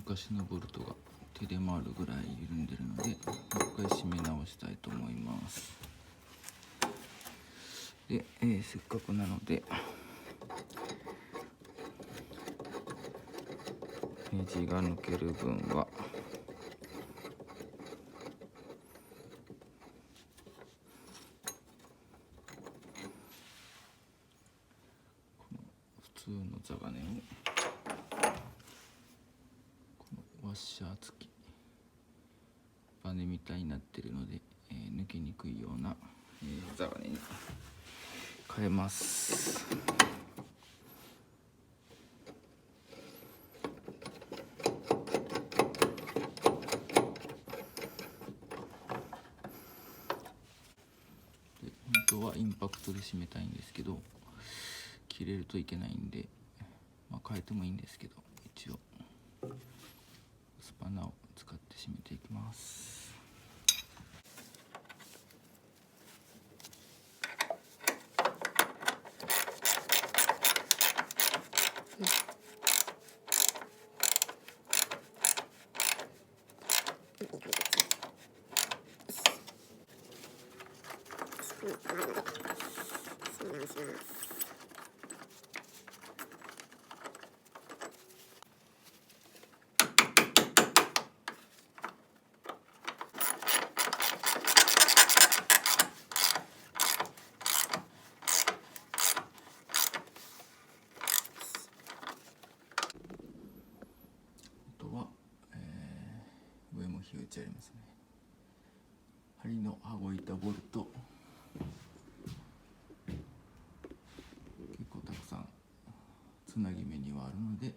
昔のボルトが手で回るぐらい緩んでるので、もう一回締め直したいと思います。で、せっかくなのでネジが抜ける分は普通の座金をこのワッシャー付きバネみたいになってるので、抜けにくいような、座金に変えます。本当はインパクトで締めたいんですけど、切れるといけないんで、変えてもいいんですけど、一応スパナを使って締めていきます。上も火打ちありますね。針の羽子板ボルト結構たくさんつなぎ目にはあるので、